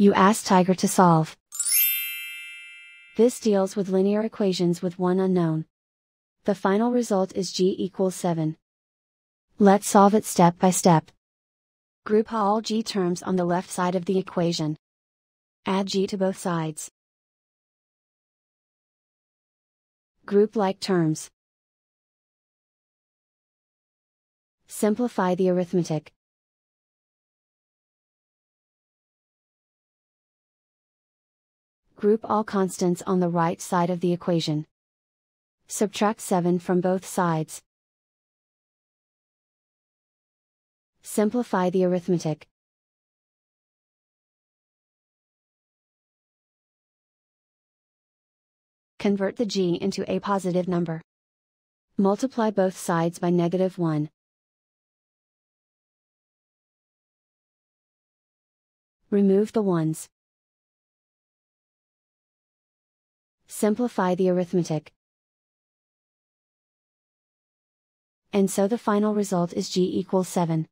You ask Tiger to solve. This deals with linear equations with one unknown. The final result is g equals 7. Let's solve it step by step. Group all g terms on the left side of the equation. Add g to both sides. Group like terms. Simplify the arithmetic. Group all constants on the right side of the equation. Subtract 7 from both sides. Simplify the arithmetic. Convert the g into a positive number. Multiply both sides by -1. Remove the ones. Simplify the arithmetic. And so the final result is g equals 7.